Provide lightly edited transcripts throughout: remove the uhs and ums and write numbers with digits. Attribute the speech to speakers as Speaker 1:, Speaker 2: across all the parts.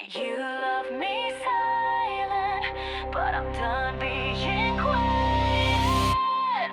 Speaker 1: You love me silent, but I'm done being quiet.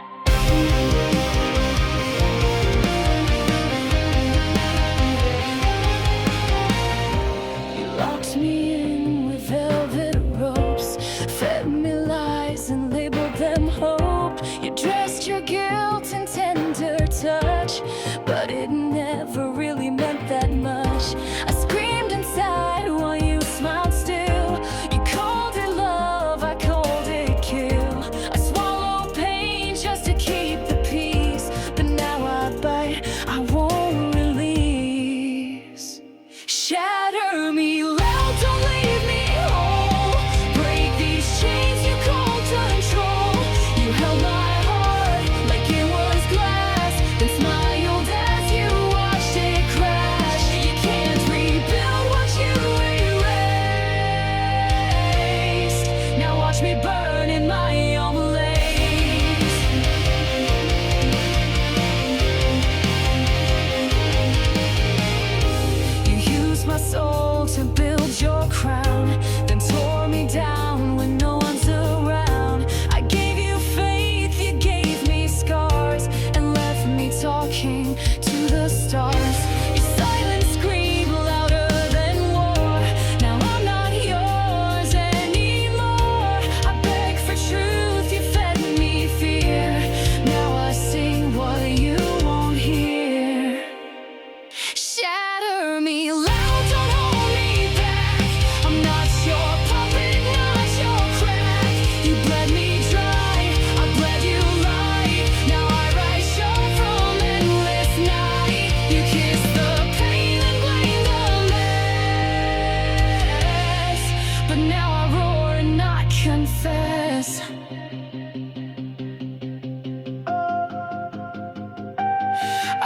Speaker 1: You locked me in with velvet ropes, fed me lies and labeled them hope. You dressed your guilt in tender touch, but it never really meant that much. I screamed inside while you smiled still. You called it love, I called it kill. I swallowed pain just to keep the peace, but now I bite, I won't release. Shatter me loud, don't leave me whole. Break these chains you call control. You held my heart like it was glass, then smiled as you watched it crash. You can't rebuild what you erased. Now watch me burn in my own blaze. You used my soul to build your crown, then tore me down when no one's around. I gave you faith, you gave me scars, and left me talking to the stars. Your silence screamed louder than war. Now I'm not yours anymore. I beg for truth, you fed me fear. Now I sing what you won't hear. Shatter me loud, don't hold me back. I'm not your puppet, not your crack. You bled me dry, I bled you light. Now I rise sharp from endless night. You kiss the pain and blame the mess, but now I roar and not confess.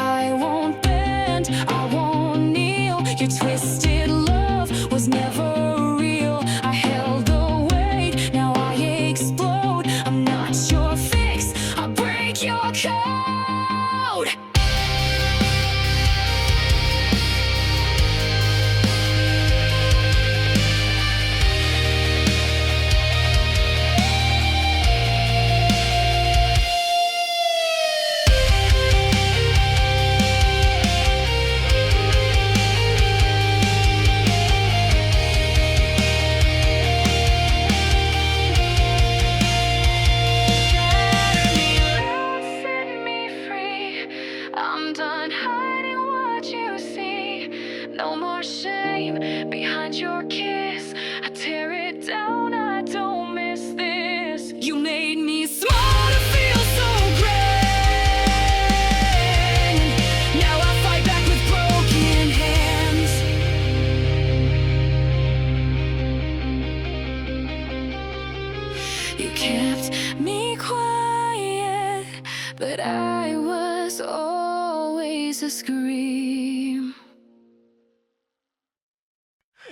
Speaker 1: I won't bend, I won't kneel. Your twisted love was never real. I held the weight, now I explode. I'm not your fix, I break your code. Set me free. I'm done hiding what you see. No more shame behind your kiss. I tear it down, I don't miss this. You made me small to feel so grand. Now I fight back with broken hands. You kept me quiet, but I was always a scream.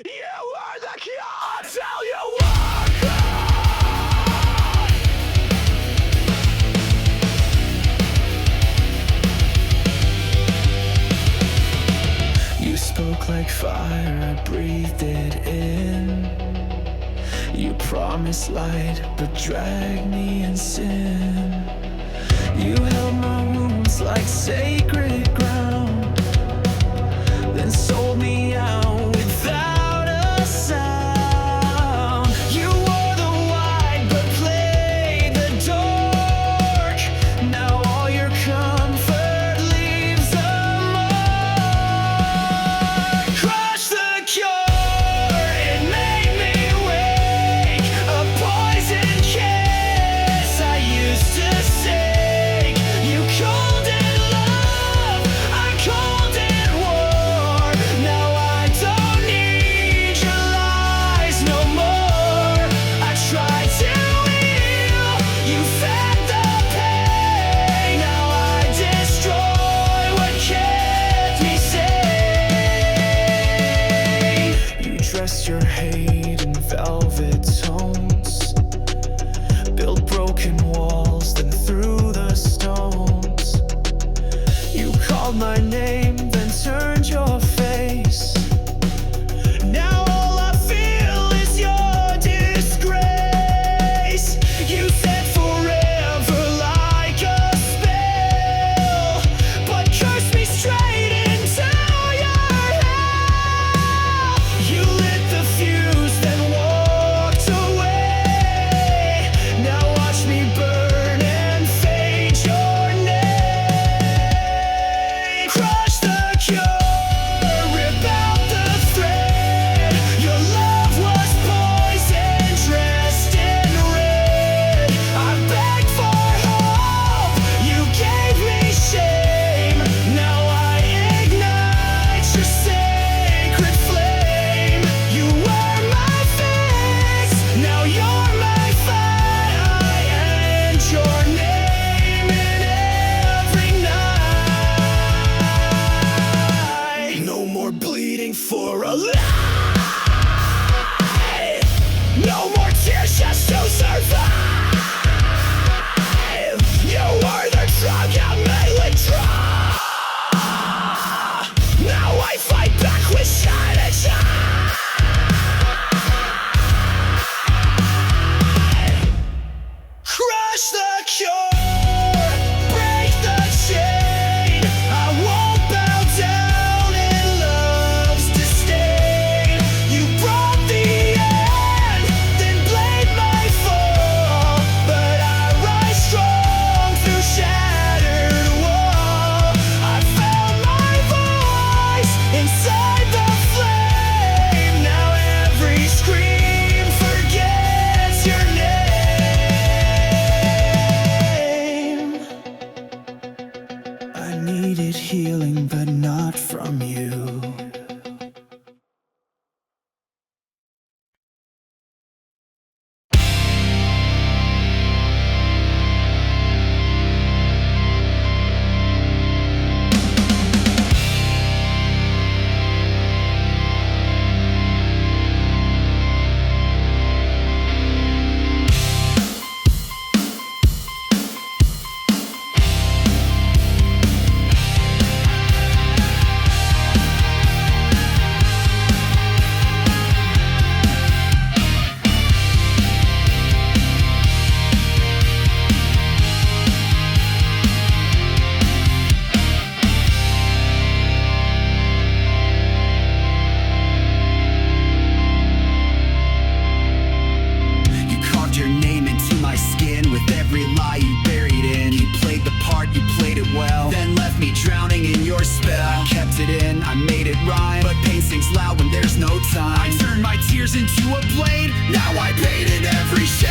Speaker 2: You are the key, I'll tell you what. You spoke like fire, I breathed it in. You promised light, but dragged me in sin. You held my wounds like sacred ground, then sold me out without a sound. You wore the white but played the dark. Now all your comfort leaves a mark. Crush the cure, it made me wake. A poison kiss I used to sing. You called it love, I called it war. Now I don't need your lies no more. I tried to heal, you fed the pain. Now I destroy what kept me sane. You dressed your hate in velvet tones, built broken walls, then threw the stones. You called my name, then turned your face. Now all I feel tears into a blade. Now I paint in every shade.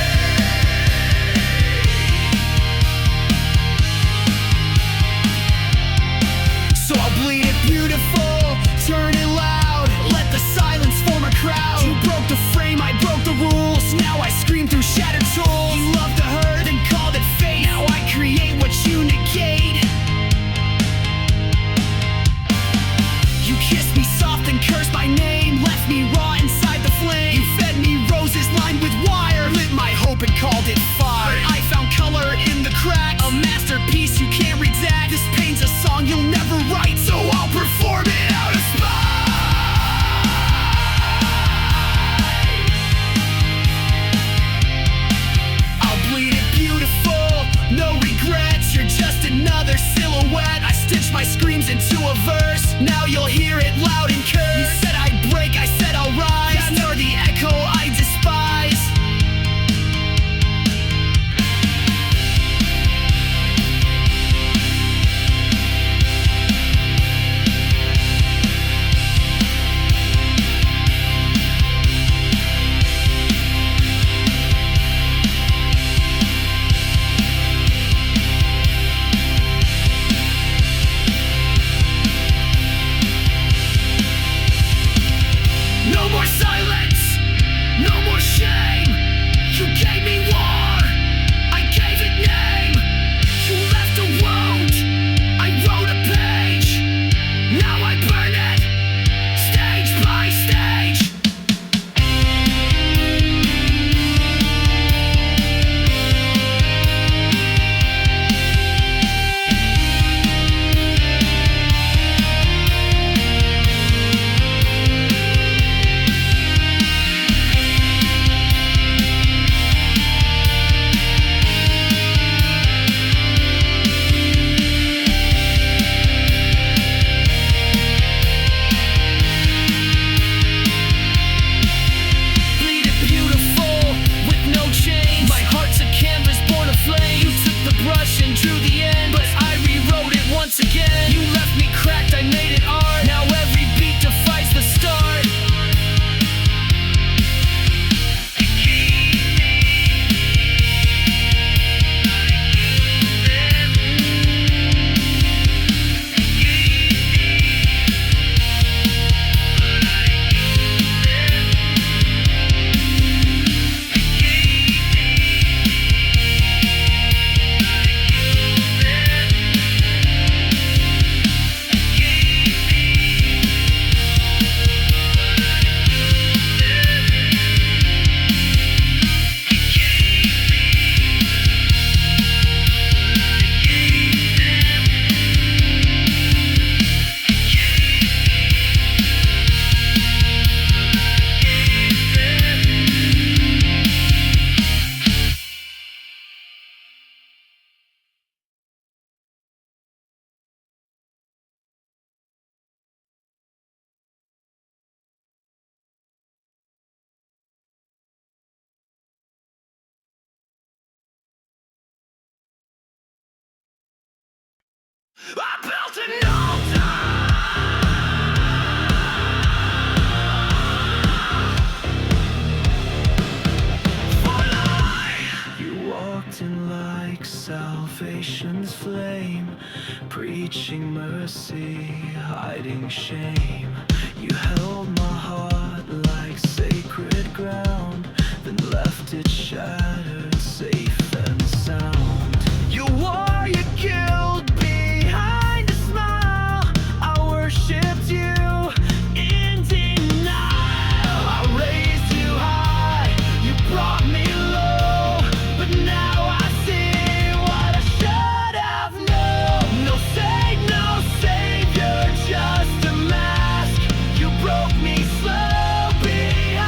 Speaker 2: So I'll bleed it beautiful, turn it loud, let the silence form a crowd. You broke the frame, I broke the rules. Now I scream through shattered tools. You loved to hurt and called it fate. Now I create what you negate. You kissed me soft and cursed my name, left me raw inside the flame. You fed me roses lined with wire, lit my hope and called it fire. But I found color in the cracks, a masterpiece you can't redact. This pain's a song you'll never write, so I'll perform it out of spite. I'll bleed it beautiful, no regrets. You're just another silhouette. I stitched my screams into a verse, now you'll hear it loud and curt. You said I'd break, I said I'll rise. You're the echo I despise. No more silence, no more shame. You gave me war, I gave it name. You left a wound, I wrote a page. Now I burn it, stage by stage. Bleed it beautiful, with no change. My heart's a canvas born of flame. You took the brush and drew the end, but I rewrote it once again. You left me cracked, I made it art. Now every beat defies the start. I built an altar for life. You walked in like salvation's flame, preaching mercy, hiding shame. You held my heart like sacred ground, then left it shattered, safe and sound. You wore your guilt behind a smile. I worshipped you in denial. I raised you high, you brought me low, but now I see what I should have known. No saint, no savior, just a mask. You broke me slow behind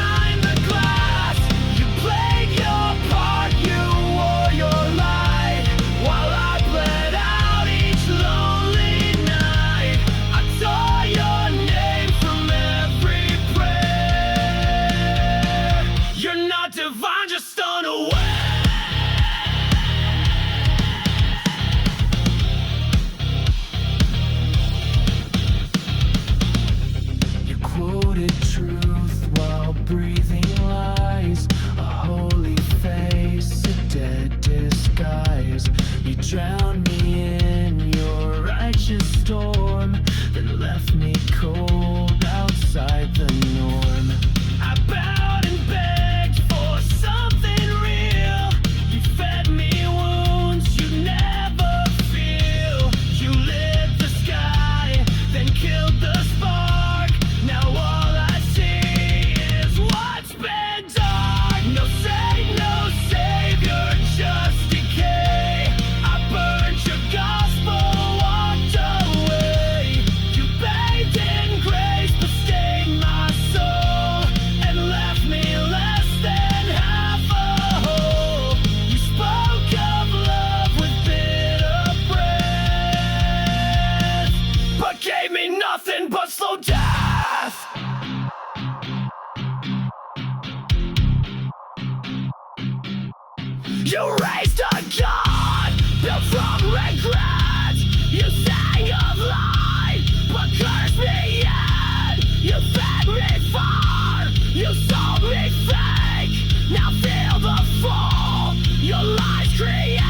Speaker 2: You raised a gun built from regret. You sang of life, but cursed me in. You fed me far, you sold me fake. Now feel the fall your lies create.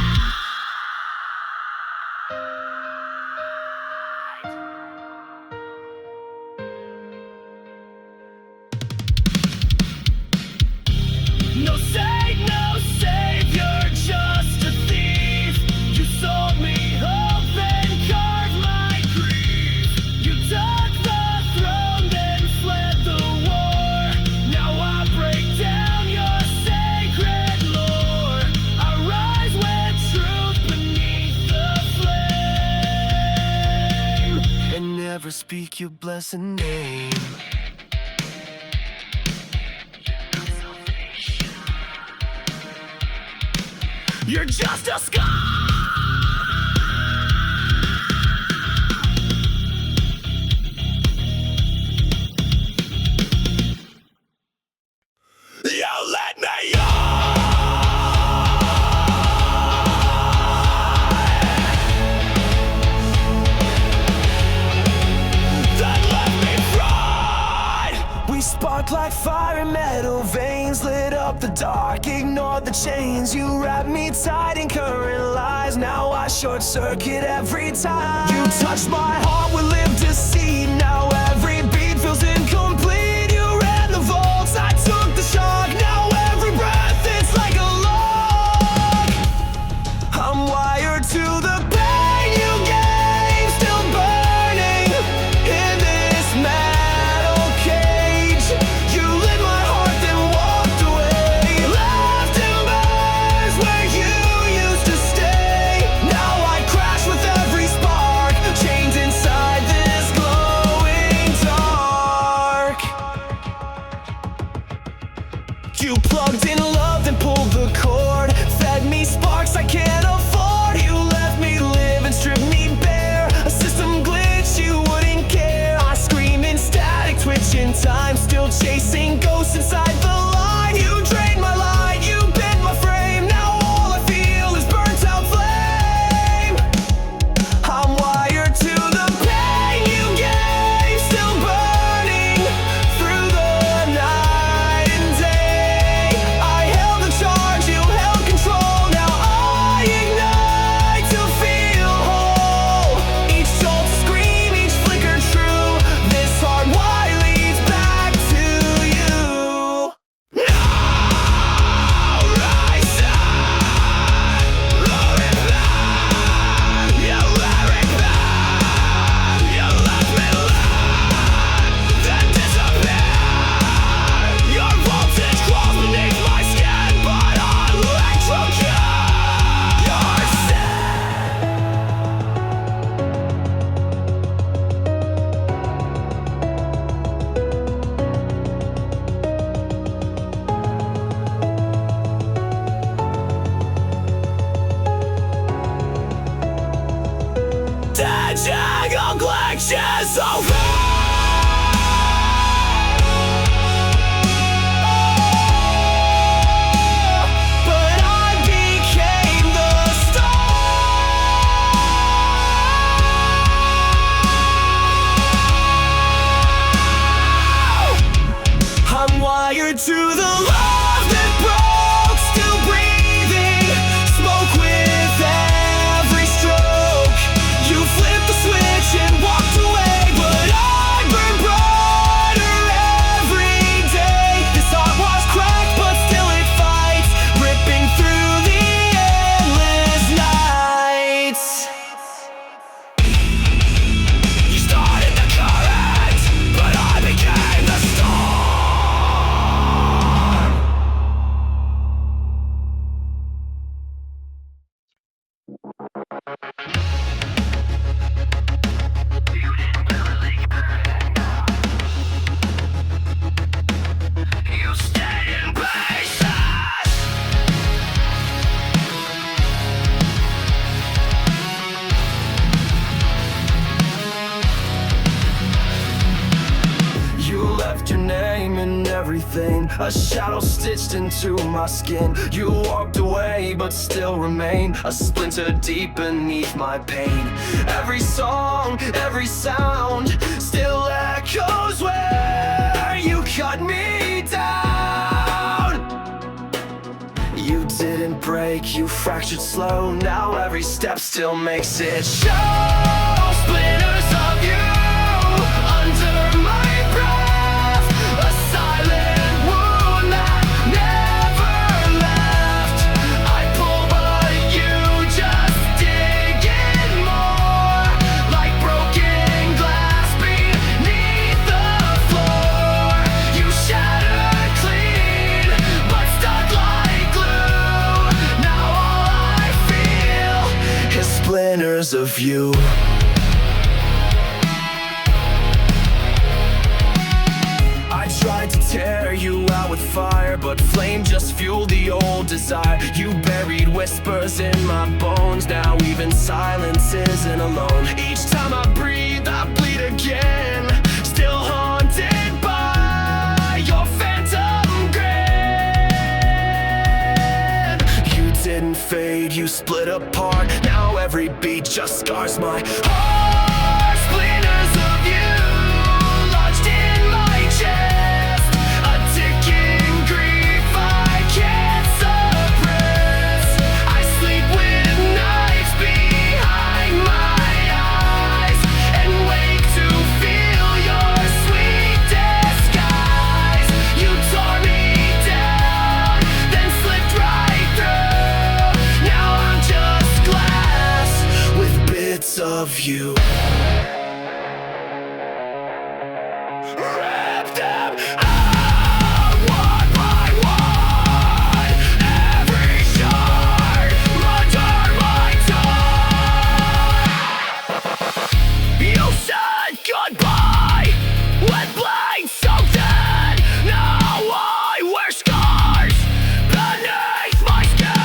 Speaker 2: No saint, no savior, just a thief. You sold me hope and carved my grief. You took the throne, then fled the war. Now I break down your sacred lore. I rise with truth beneath the flame, and never speak your blessed name. You're just a scar. You let me on. Then left me fried. We spark like fire in metal veins, lit up the dark, ignored the chains. You wrap me tight in current lies. Now I short circuit every time. You touched my heart with lived deceit. Now every beat feels incomplete. You ran the vaults, I took the shock. Now every breath it's like a log. I'm wired to the pain you gave, still burning in this metal cage. You lit my heart, then walked away, left embers where you used to stay. Now I crash with every spark, chained inside this glowing dark. You plugged in love, then pulled the cord, fed me sparks I can't afford. You left me live and stripped me bare. A system glitch, you wouldn't care. I scream in static, twitching time, still chasing ghosts inside the line. You drained my light, you bent my frame. Now all I feel is burnt out flame. I'm wired to the pain you gave, still burning through the night and day. I held the charge, you held control. Now I ignite to feel whole. Each jolt a scream, each flicker true. This hard why leads back to you. vein, a shadow stitched into my skin. You walked away but still remain, a splinter deep beneath my pain. Every song, every sound still echoes where you cut me down. You didn't break, you fractured slow. Now every step still makes it show. Splinters of you under my breath, a silent wound that never left. I pull but you just dig in more, like broken glass beneath the floor. You shattered clean, but stuck like glue. Now all I feel is splinters of you. Tried to tear you out with fire, but flame just fueled the old desire. You buried whispers in my bones, now even silence isn't alone. Each time I breathe, I bleed again, still haunted by your phantom grin. You didn't fade, you split apart, now every beat just scars my heart. Splinters of you lodged in my chest, of you. Rip them out one by one, every shard under my tongue. You said goodbye with blade soaked in. Now I wear scars beneath my skin.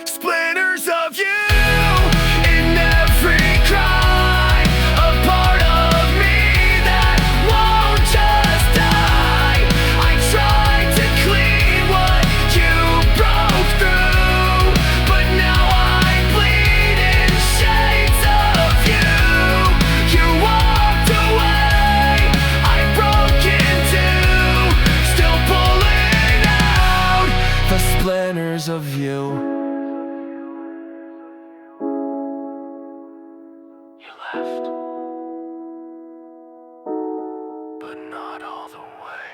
Speaker 2: Splinters of you in every cry, a part of me that won't just die. I tried to clean what you broke through, but now I bleed in shades of you. You walked away, I broke into, still pulling out the splinters of you. Left, but not all the way.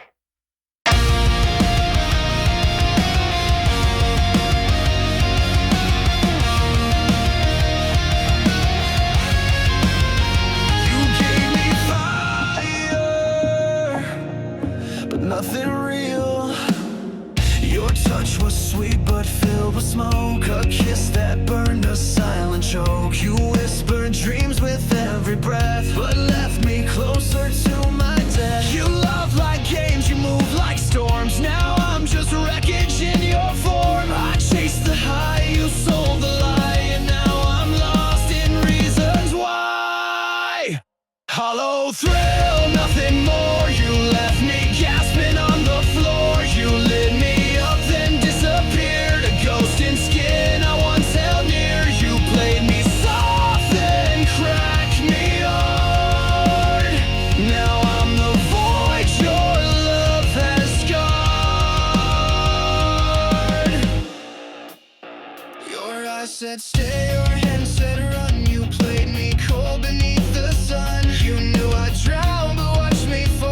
Speaker 2: You gave me fire, but nothing real. Your touch was sweet but filled with smoke, a kiss that burned a silent choke. You whispered dreams with every breath, but left me closer to my death. You love like games, you move like storms. Now I'm just wreckage in your form. I chased the high, you sold the lie, and now I'm lost in reasons why. Hollow thrill, nothing more. You left me gasping on the floor. You lit me up, then disappeared, a ghost in skin I once held near. You played me soft, then cracked me hard. Now I'm the void your love has scarred. Your eyes said stay, your hand said run. You played me cold beneath the sun. You knew I'd drown, but watched me fall.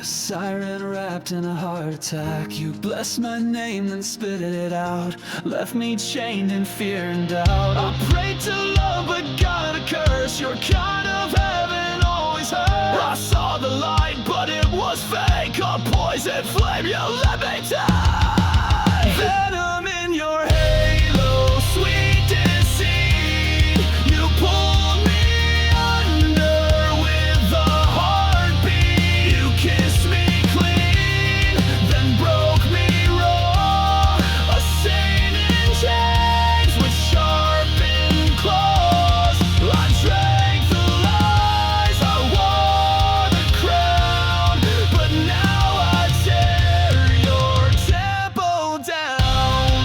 Speaker 2: a siren wrapped in a heart attack. You blessed my name, then spit it out. Left me chained in fear and doubt. I prayed to love, but got a curse. Your kind of heaven always hurts. I saw the light, but it was fake. A poison flame you let me die. Venom in your halo, sweet deceit. You pulled me under with a heartbeat. You kissed me clean, then broke me raw. A saint in chains with sharpened claws. I drank the lies, I wore the crown, but now I tear your temple down.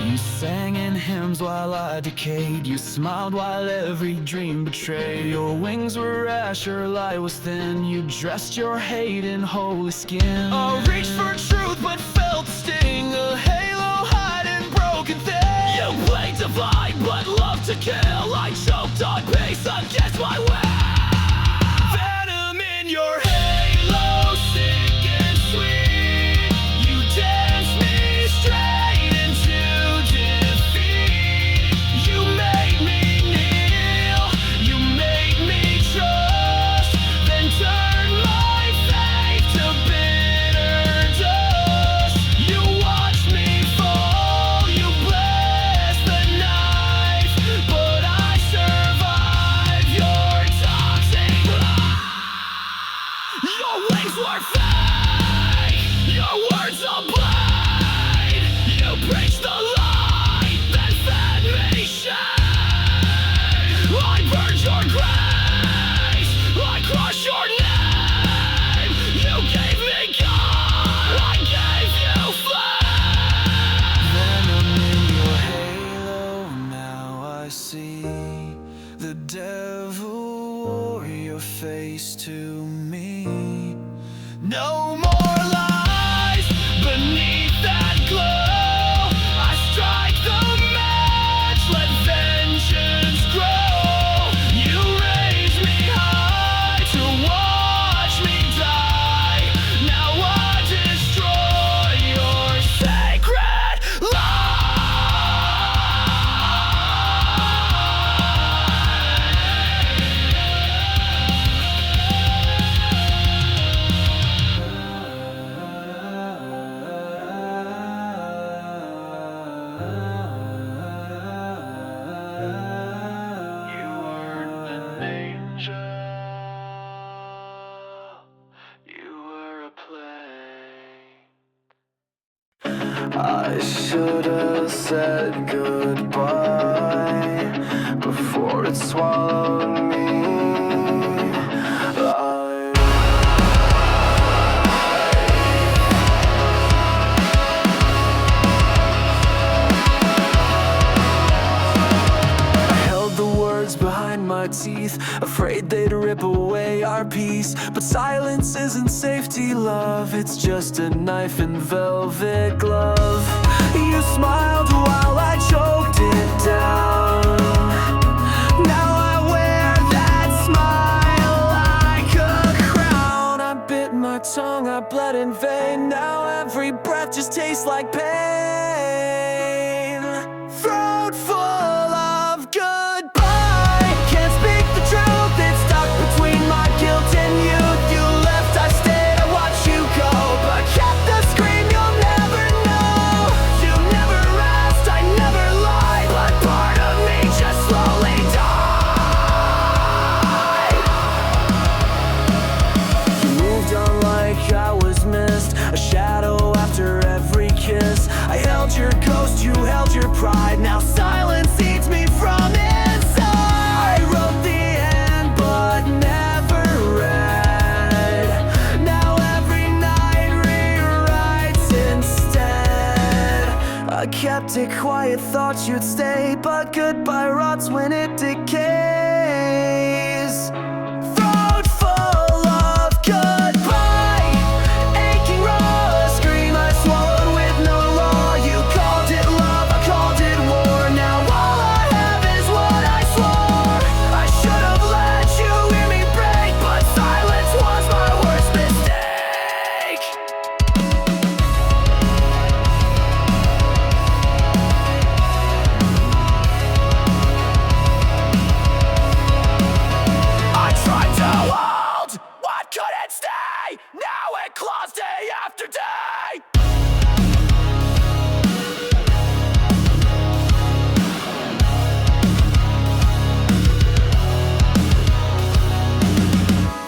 Speaker 2: You sang in hymns while I decayed. You smiled while every dream betrayed. Your wings were rash, your light was thin. You dressed your hate in holy skin. I reached for truth but felt the sting. A halo hiding broken thing. You played divine but loved to kill. I choked on peace against my will. Venom in your halo, sick and sweet. You danced me straight into defeat. You made me kneel, you made me trust, then turned my faith to bitter dust. You watched me fall, you blessed the knife, but I survived your toxic life. Your wings were fake, your words a blade. You preached the light, then fed me shame. I burned your grace, I crushed your name. You gave me God, I gave you flame. Venom in your halo, now I see. The devil wore your face to me. No more lies beneath that glow. I strike the match, let vengeance grow. You raise me high to watch me die. Now I destroy your sacred life. You weren't an angel, you were a play. I should have said goodbye before it swallowed me. I held the words behind my teeth, afraid they'd rip away our peace. But silence isn't safety, love. It's just a knife and velvet glove. You smiled while I choked it down. Now I wear that smile like a crown. I bit my tongue, I bled in vain. Now every breath just tastes like pain. Throat full of goodbye. Can't speak the truth, it's stuck between my guilt and youth. You left, I stayed, I watched you go, but kept the scream you'll never know. You never asked, I never lied, but part of me just slowly died. You moved on like I was missed, a shadow after every kiss. I held your ghost, you held your pride. Now silence eats me from inside. I wrote the end but never read. Now every night rewrites instead. I kept it quiet, thought you'd stay, but goodbye rots when it decays. Throat full of goodbye, aching raw, a scream I swallowed with no law. You called it love, I called Now it claws day after day.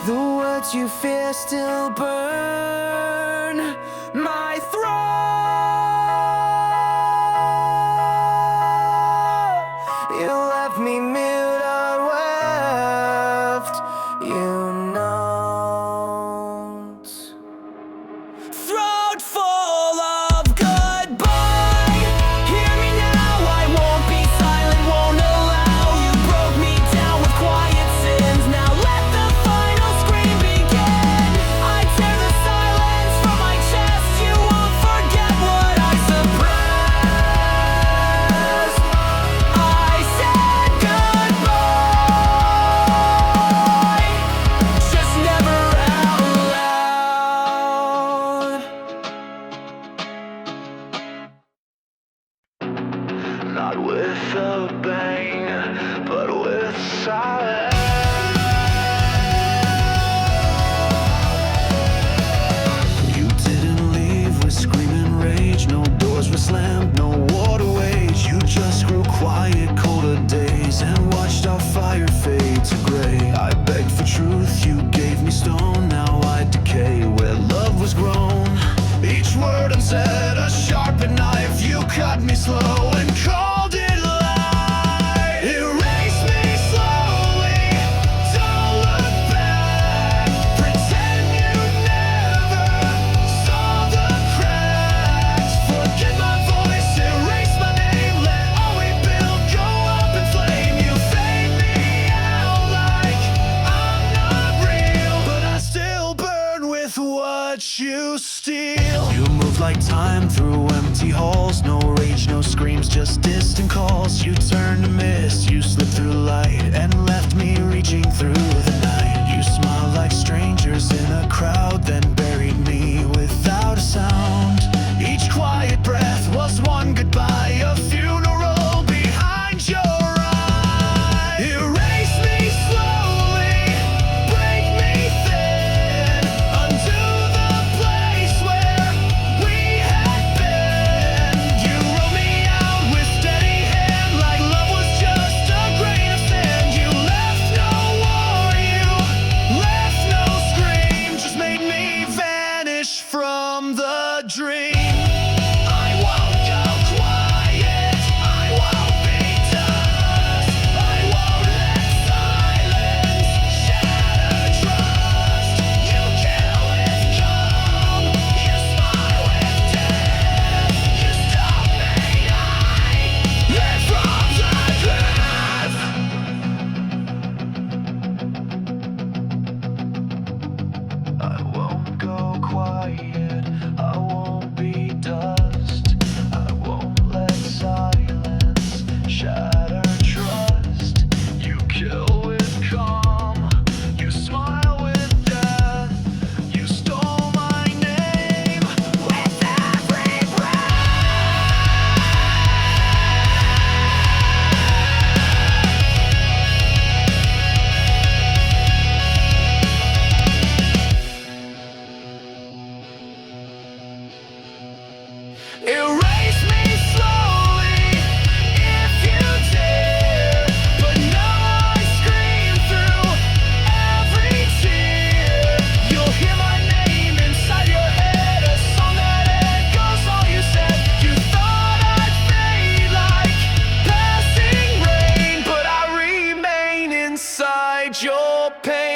Speaker 2: The words you fear still burn my throat. You left me mute unweft. You know, throat full of goodbye. Hear me now, I won't be silent, won't allow. You broke me down with quiet sins. Now let the final scream begin. I tear the silence from my chest. You won't forget what I suppressed. I said goodbye, just never out loud. Not with a bang, but with silence. You didn't leave with screaming rage. No doors were slammed, no war to wage. You just grew quiet, colder days, and watched our fire fade to gray. I begged for truth, you gave me stone. Now I decay where love was grown. Each word unsaid, a sharpened knife. You cut me slow and called it light. Erase me slowly, don't look back. Pretend you never saw the cracks. Forget my voice, erase my name. Let all we build go up in flame. You fade me out like I'm not real, but I still burn with what you steal. You move like time through empty halls. No rage, no screams, just distant calls. You turn to mist, you slip through light, and left me reaching through the night. You smiled like strangers in a crowd, then buried me without a sound. Each quiet breath was one goodbye, a funeral behind your eyes. Erase me slowly, break me thin, undo the place where we had been. You wrote me out with steady hand, like love was just a grain of sand. You left no war, you left no scream, just made me vanish from the dream. I won't go quiet, I won't be dust. I won't let silence shatter trust. You kill with calm, you smile with death. You stop me, I live from the grave. I won't go quiet, I won't be dust. I won't let silence shatter trust. You kill with calm, you smile with death. You stole my name with every Erase me slowly if you dare, but now I scream through every tear. You'll hear my name inside your head, a song that echoes all you said. You thought I'd fade like passing rain, but I remain inside your pain.